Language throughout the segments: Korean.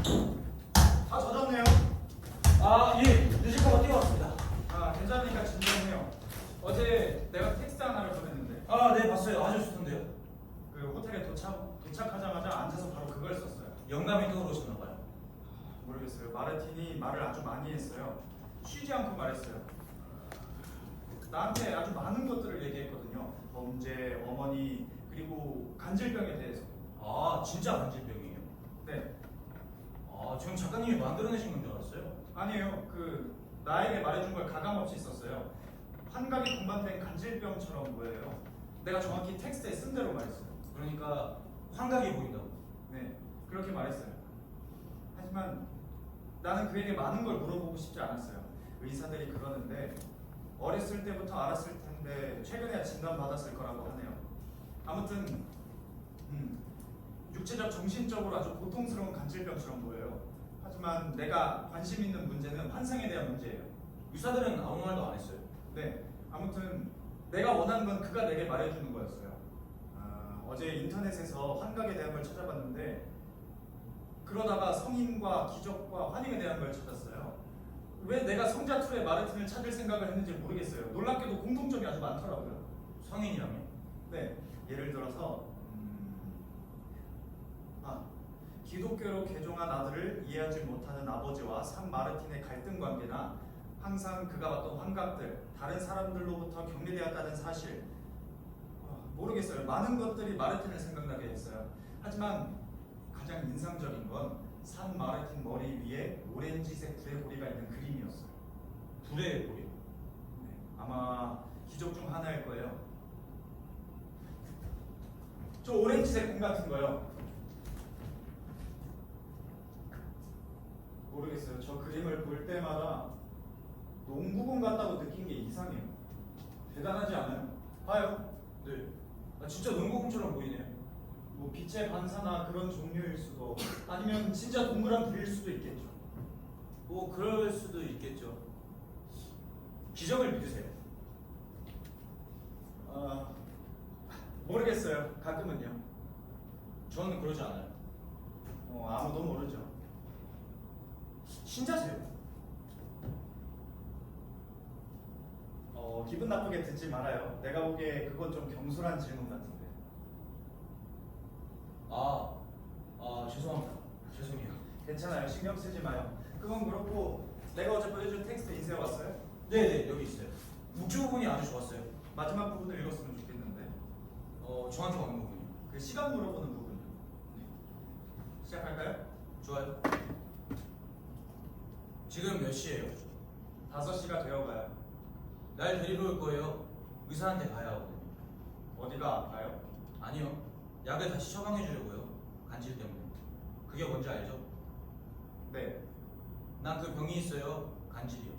다 젖었네요. 아, 예. 늦을까봐 뛰어왔습니다. 아, 괜찮으니까 진정해요. 어제 내가 텍스트 하나를 보냈는데 아, 네, 봤어요. 아주 좋던데요. 그 호텔에 도착하자마자 앉아서 바로 그걸 썼어요. 영감이 떠오르셨나봐요. 모르겠어요. 마르틴이 말을 아주 많이 했어요. 쉬지 않고 말했어요. 나한테 아주 많은 것들을 얘기했거든요. 범죄, 어머니, 그리고 간질병에 대해서. 아, 진짜 간질병이에요? 네. 아, 지금 작가님이 만들어내신 건 줄 알았어요. 아니에요. 그 나에게 말해준 걸 가감없이 썼어요. 환각이 동반된 간질병처럼 보여요. 내가 정확히 텍스트에 쓴 대로 말했어요. 그러니까 환각이 보인다고. 네, 그렇게 말했어요. 하지만 나는 그에게 많은 걸 물어보고 싶지 않았어요. 의사들이 그러는데 어렸을 때부터 알았을 텐데 최근에 진단받았을 거라고 하네요. 아무튼 육체적, 정신적으로 아주 고통스러운 간질병처럼 보여요. 하지만 내가 관심 있는 문제는 환상에 대한 문제예요. 의사들은 아무 말도 안 했어요. 네, 아무튼 내가 원하는 건 그가 내게 말해주는 거였어요. 어제 인터넷에서 환각에 대한 걸 찾아봤는데 그러다가 성인과 기적과 환희에 대한 걸 찾았어요. 왜 내가 성자투의 마르틴을 찾을 생각을 했는지 모르겠어요. 놀랍게도 공통점이 아주 많더라고요. 성인이라며? 네, 예를 들어서 기독교로 개종한 아들을 이해하지 못하는 아버지와 산 마르틴의 갈등 관계나 항상 그가 봤던 환각들, 다른 사람들로부터 격리되었다는 사실, 모르겠어요. 많은 것들이 마르틴을 생각나게 했어요. 하지만 가장 인상적인 건 산 마르틴 머리 위에 오렌지색 불의 고리가 있는 그림이었어요. 불의 고리. 네, 아마 기적 중 하나일 거예요. 저 오렌지색 공 같은 거요. 모르겠어요. 저 그림을 볼 때마다 농구공 같다고 느낀 게 이상해요. 대단하지 않아요? 봐요. 네. 아, 진짜 농구공처럼 보이네요. 뭐 빛의 반사나 그런 종류일 수도, 아니면 진짜 동그란 불일 수도 있겠죠. 뭐 그럴 수도 있겠죠. 기적을 믿으세요. 모르겠어요. 가끔은요. 저는 그러지 않아요. 아무도 모르죠. 신자세요? 기분 나쁘게 듣지 말아요. 내가 보기에 그건 좀 경솔한 질문 같은데. 죄송합니다. 죄송해요. 괜찮아요. 신경 쓰지 마요. 그건 그렇고 내가 어제 보여준 텍스트 인쇄해 왔어요? 네네, 여기 있어요. 묵주 부분이 아주 좋았어요. 마지막 부분을 읽었으면 좋겠는데. 저한테 어느 부분이요? 그 시간 물어보는 부분이요. 시작할까요? 좋아요. 지금 몇 시예요? 5시가 되어가요. 날 데리러 올 거예요. 의사한테 가야 하거든요. 어디가 아파요? 아니요. 약을 다시 처방해 주려고요. 간질 때문에. 그게 뭔지 알죠? 네. 난 그 병이 있어요. 간질이요.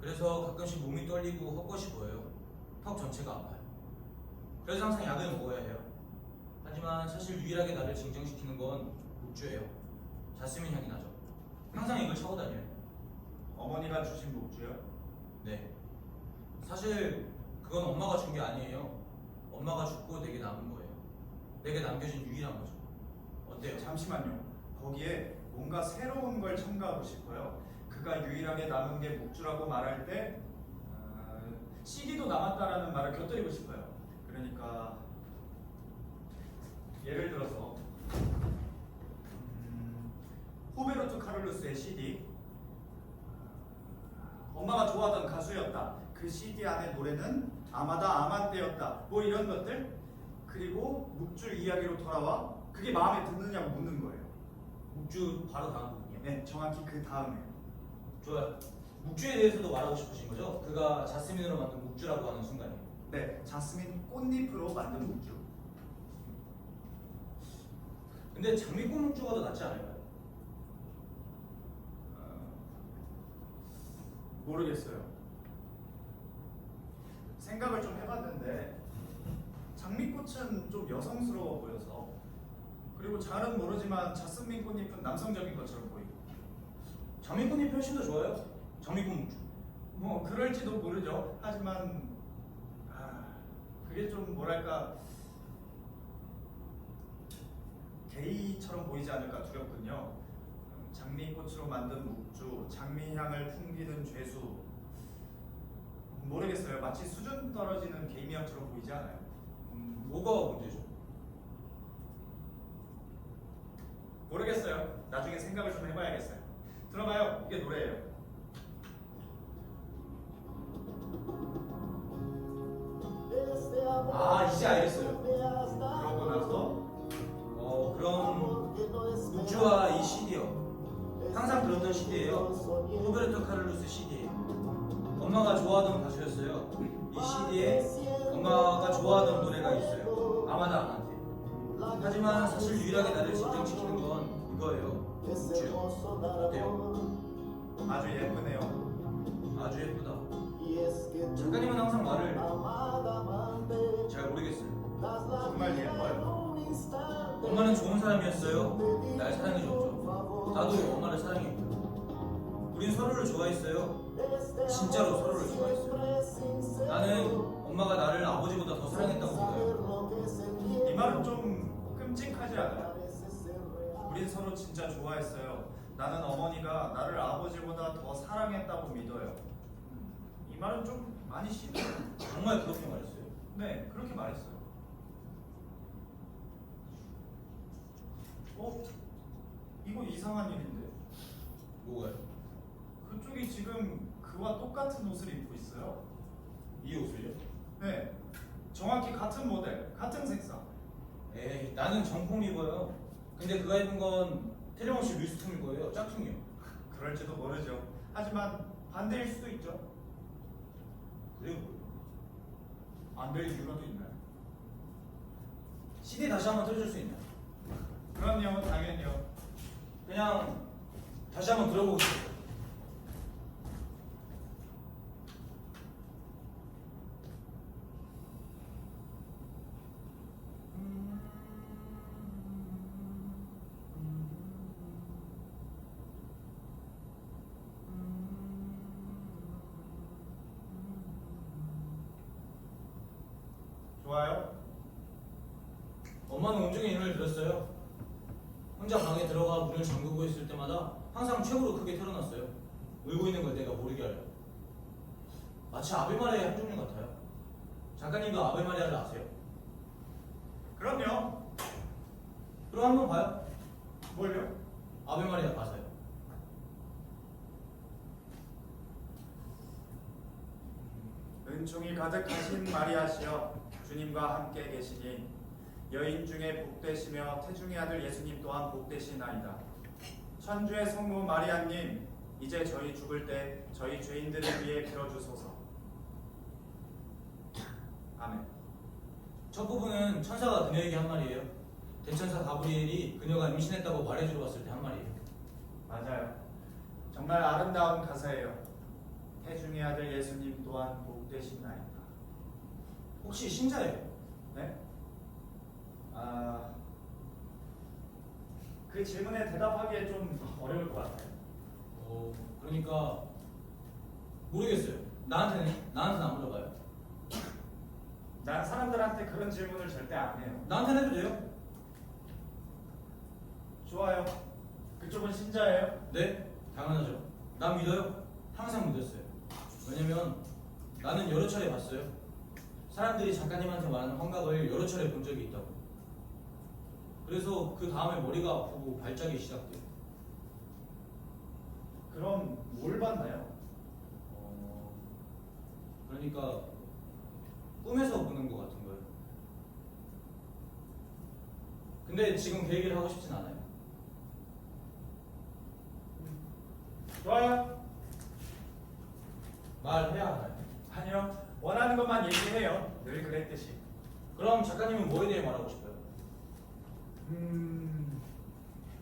그래서 가끔씩 몸이 떨리고 헛것이 보여요. 턱 전체가 아파요. 그래서 항상 약을 먹어야 해요. 하지만 사실 유일하게 나를 진정시키는 건 묵주예요. 자스민 향이 나죠. 항상 이걸 차고 다녀요. 어머니가 주신 목주요? 네. 사실 그건 엄마가 준 게 아니에요. 엄마가 죽고 내게 남은 거예요. 내게 남겨진 유일한 거죠. 어때요? 잠시만요. 거기에 뭔가 새로운 걸 첨가하고 싶어요. 그가 유일하게 남은 게 목주라고 말할 때 CD도 남았다라는 말을 곁들이고 싶어요. 그러니까 예를 들어서 호베르토 카를로스의 CD, 엄마가 좋아하던 가수였다. 그 CD 안에 노래는 아마다 아만떼였다. 뭐 이런 것들. 그리고 묵주 이야기로 돌아와 그게 마음에 드느냐고 묻는 거예요. 묵주 바로 다음 부분이요. 네, 정확히 그 다음에. 좋아요. 묵주에 대해서도 말하고 싶으신 거죠? 그가 자스민으로 만든 묵주라고 하는 순간이요. 네, 자스민 꽃잎으로 만든 묵주. 근데 장미꽃 묵주가 더 낫지 않을까요? 모르겠어요. 생각을 좀 해봤는데 장미꽃은 좀 여성스러워 보여서, 그리고 잘은 모르지만 자스민 꽃잎은 남성적인 것처럼 보이고. 장미꽃잎이 훨씬 더 좋아요. 장미꽃 묵주. 뭐 그럴지도 모르죠. 하지만 그게 좀 뭐랄까 게이처럼 보이지 않을까 두렵군요. 장미꽃으로 만든 묵주, 장미향을 풍기는 죄수. 모르겠어요. 마치 수준 떨어지는 개미형처럼 보이지 않아요? 뭐가 문제죠? 모르겠어요. 나중에 생각을 좀 해봐야겠어요. 들어봐요. 이게 노래예요. 아, 이제 알겠어요. 그러고 나서 그럼 우주와 이 CD요. 항상 들었던 CD예요. 로베르토 카를로스 CD예요. 엄마가 좋아하던 가수였어요. 이 CD에 엄마가 좋아하던 노래가 있어요. 아마다 아마한테. 하지만 사실 유일하게 나를 진정시키는 건 이거예요. 우주요. 어때요? 아주 예쁘네요. 아주 예쁘다. 작가님은 항상 말을 잘 모르겠어요. 정말 예뻐요. 엄마는 좋은 사람이었어요. 날 사랑해줬죠. 나도 엄마를 사랑했고. 우린 서로를 좋아했어요. 진짜로 서로를 좋아했어요. 나는 엄마가 나를 아버지보다 더 사랑했다고 믿어요. 이 말은 좀 끔찍하지 않아요? 우린 서로 진짜 좋아했어요. 나는 어머니가 나를 아버지보다 더 사랑했다고 믿어요. 이 말은 좀 많이 심해요. 정말 그렇게 말했어요. 네, 그렇게 말했어요. 이거 이상한 일인데. 뭐가요? 그쪽이 지금 그와 똑같은 옷을 입고 있어요. 이 옷을요? 네, 정확히 같은 모델, 같은 색상. 에이, 나는 정품 입어요. 근데 그가 입은 건 테레몬시 루이스통일 거예요. 짝퉁이요. 그럴지도 모르죠. 하지만 반대일 수도 있죠. 그래요? 뭐예요? 안 될 이유가 또 있나요? CD 다시 한번 틀어줄 수 있나요? 그럼요, 당연히요. 그냥 다시 한번 들어보고 싶어요. 좋아요. 엄마는 온종일 이 노래를 들었어요. 혼자 방에 들어가 문을 잠그고 있을 때마다 항상 최고로 크게 틀어놨어요. 울고 있는 걸 내가 모르게 하려. 마치 아베마리아의 한 종류 같아요. 작가님도 아베마리아를 아세요? 그럼요. 그럼 한번 봐요. 뭘요? 아베마리아 가사요. 은총이 가득하신 마리아시여, 주님과 함께 계시니 여인 중에 복되시며 태중의 아들 예수님 또한 복되시나이다. 천주의 성모 마리아님, 이제 저희 죽을 때 저희 죄인들을 위해 빌어주소서. 아멘. 첫 부분은 천사가 그녀에게 한 말이에요. 대천사 가브리엘이 그녀가 임신했다고 말해주러 왔을 때 한 말이에요. 맞아요. 정말 아름다운 가사예요. 태중의 아들 예수님 또한 복되시나이다. 혹시 신자예요? 네? 그 질문에 대답하기에 좀 어려울 것 같아요. 그러니까 모르겠어요. 나한테는 안 물어봐요. 난 사람들한테 그런 질문을 절대 안 해요. 나한테는 해도 돼요? 좋아요. 그쪽은 신자예요? 네, 당연하죠. 난 믿어요. 항상 믿었어요. 왜냐면 나는 여러 차례 봤어요. 사람들이 작가님한테 말하는 환각을 여러 차례 본 적이 있다고. 그래서 그 다음에 머리가 아프고 발작이 시작돼요. 그럼 뭘 봤나요? 그러니까 꿈에서 보는 것 같은 거예요. 근데 지금 그 얘기를 하고 싶진 않아요. 좋아요. 말해야 하나요? 아니요. 원하는 것만 얘기해요. 늘 그랬듯이. 그럼 작가님은 뭐에 대해 말하고 싶어요?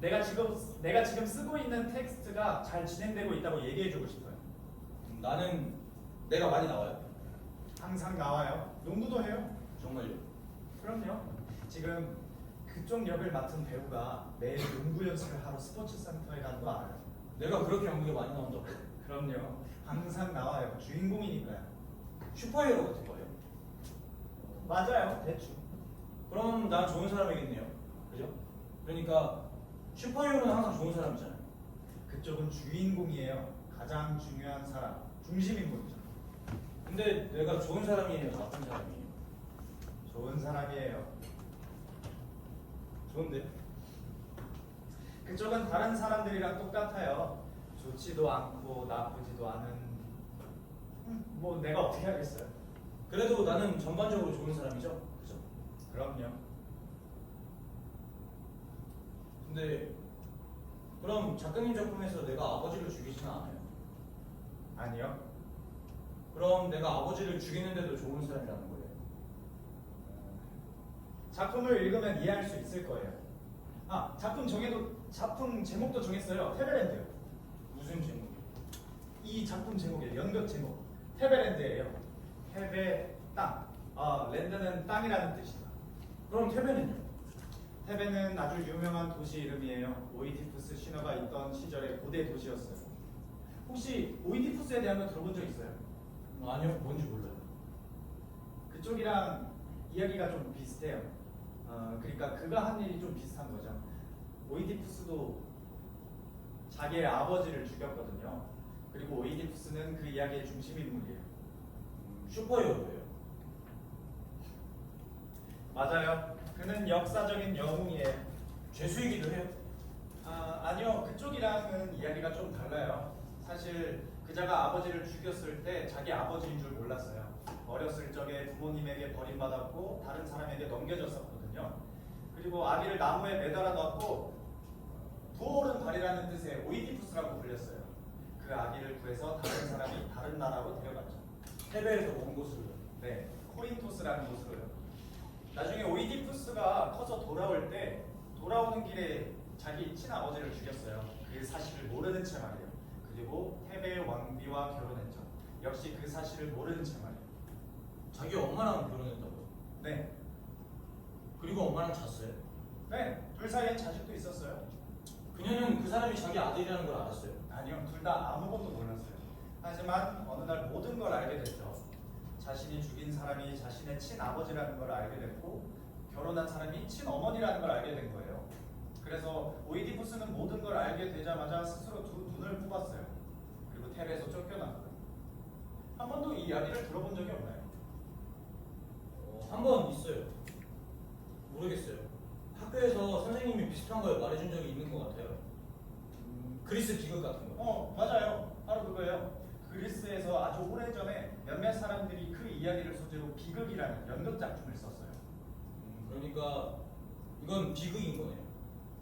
내가 지금 쓰고 있는 텍스트가 잘 진행되고 있다고 얘기해주고 싶어요. 나는 내가 많이 나와요. 항상 나와요. 농구도 해요. 정말요? 그럼요. 지금 그쪽 역을 맡은 배우가 매일 농구 연습을 하러 스포츠 센터에 가는 거 알아요? 내가 그렇게 연극에 많이 나온다고? 그럼요. 항상 나와요. 주인공이니까요. 슈퍼히어로 같은 거예요? 맞아요. 대충. 그럼 난 좋은 사람이겠네요. 그죠? 그러니까 슈퍼히어로는 항상 좋은 사람이잖아요. 그쪽은 주인공이에요. 가장 중요한 사람, 중심 인물이죠. 근데 내가 좋은 사람이에요, 나쁜 사람이에요? 좋은 사람이에요. 좋은데? 그쪽은 다른 사람들이랑 똑같아요. 좋지도 않고 나쁘지도 않은. 뭐 내가 어떻게 하겠어요? 그래도 나는 전반적으로 좋은 사람이죠? 그죠? 그럼요. 근데 그럼 작가님 작품에서 내가 아버지를 죽이지는 않아요? 아니요. 그럼 내가 아버지를 죽이는데도 좋은 사람이라는 거예요? 작품을 읽으면 이해할 수 있을 거예요. 아, 작품 제목도 정했어요. 테베랜드요. 무슨 제목이에요? 이 작품 제목이에요. 연극 제목. 테베랜드예요. 테베 땅. 랜드는 땅이라는 뜻이다. 그럼 테베는요? 테베는 아주 유명한 도시 이름이에요. 오이디푸스 신화가 있던 시절의 고대 도시였어요. 혹시 오이디푸스에 대한 거 들어본 적 있어요? 아니요, 뭔지 몰라요. 그쪽이랑 이야기가 좀 비슷해요. 그러니까 그가 한 일이 좀 비슷한 거죠. 오이디푸스도 자기의 아버지를 죽였거든요. 그리고 오이디푸스는 그 이야기의 중심 인물이에요. 슈퍼히어로예요? 맞아요. 그는 역사적인 영웅이에요. 죄수이기도 해요? 아니요. 그쪽이랑은 이야기가 좀 달라요. 사실 그자가 아버지를 죽였을 때 자기 아버지인 줄 몰랐어요. 어렸을 적에 부모님에게 버림받았고 다른 사람에게 넘겨졌었거든요. 그리고 아기를 나무에 매달아 놨고 부어오른 달이라는 뜻의 오이디푸스라고 불렸어요. 그 아기를 구해서 다른 사람이 다른 나라로 데려갔죠. 테베에서 먼 곳으로요? 네, 코린토스라는 곳으로요. 나중에 오이디푸스가 커서 돌아올 때 돌아오는 길에 자기 친아버지를 죽였어요. 그 사실을 모르는 채 말이에요. 그리고 테베 왕비와 결혼했죠. 역시 그 사실을 모르는 채 말이에요. 자기 엄마랑 결혼했다고요? 네, 그리고 엄마랑 잤어요? 네, 둘 사이엔 자식도 있었어요. 그녀는 그 사람이 자기 아들이라는 걸 알았어요? 아니요, 둘 다 아무것도 몰랐어요. 하지만 어느 날 모든 걸 알게 됐죠. 자신이 죽인 사람이 자신의 친아버지라는 걸 알게 됐고 결혼한 사람이 친어머니라는 걸 알게 된 거예요. 그래서 오이디푸스는 모든 걸 알게 되자마자 스스로 두 눈을 뽑았어요. 그리고 테베에서 쫓겨났고요. 한 번도 이 이야기를 들어본 적이 없나요? 한 번 있어요. 모르겠어요. 학교에서 선생님이 비슷한 걸 말해준 적이 있는 것 같아요. 그리스 비극 같은 거. 맞아요. 바로 그거예요. 그리스에서 아주 오래전에 몇몇 사람들이 그 이야기를 소재로 비극이라는 연극 작품을 썼어요. 그러니까 이건 비극인 거네요.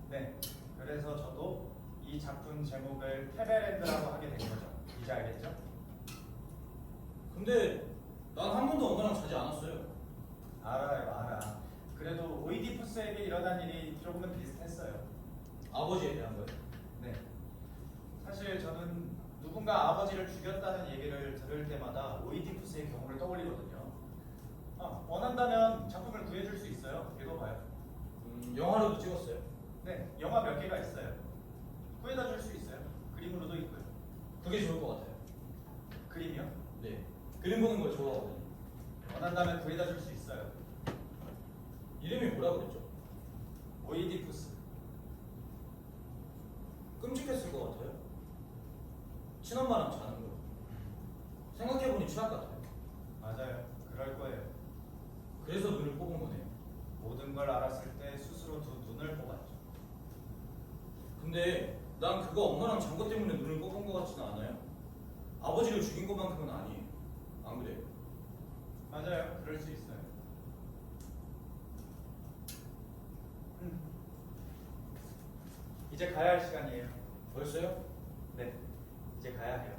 네. 그래서 저도 이 작품 제목을 테베랜드라고 하게 된 거죠. 이제 알겠죠? 근데 난 한 번도 엄마랑 자지 않았어요. 알아요, 알아. 그래도 오이디푸스에게 일어난 일이 조금은 비슷했어요. 아버지에 대한 거예요. 네. 사실 저는 누군가 아버지를 죽였다는 얘기를 들을 때마다 오이디푸스의 경우를 떠올리거든요. 원한다면 작품을 구해줄 수 있어요. 읽어봐요. 영화로도 찍었어요. 네, 영화 몇 개가 있어요. 구해다 줄 수 있어요. 그림으로도 있고요. 그게 좋을 것 같아요. 그림이요? 네. 그림 보는 걸 좋아하거든요. 원한다면 구해다 줄 수 있어요. 이름이 뭐라 그랬죠? 오이디푸스. 끔찍했을 것 같아요. 친엄마랑 자는 거. 생각해보니 최악 같아요. 맞아요. 그럴 거예요. 그래서 눈을 뽑은 거네요. 모든 걸 알았을 때 스스로 두 눈을 뽑았죠. 근데 난 그거 엄마랑 잔 것 때문에 눈을 뽑은 것 같지는 않아요. 아버지를 죽인 것만큼은 아니에요. 안 그래요? 맞아요. 그럴 수 있어요. 이제 가야 할 시간이에요. 벌써요? 네. 이제 가야 해요.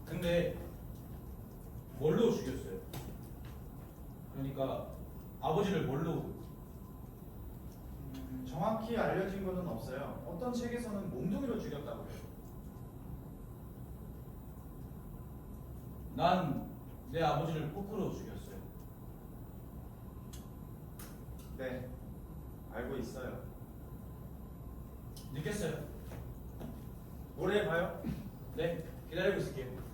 근데 뭘로 죽였어요? 그러니까 아버지를 뭘로? 정확히 알려진 것은 없어요. 어떤 책에서는 몽둥이로 죽였다고 해요. 난 내 아버지를 포크로 죽였어요. 네. 알고 있어요. 느꼈어요. 모레 봐요. 네, 기다리고 있을게요.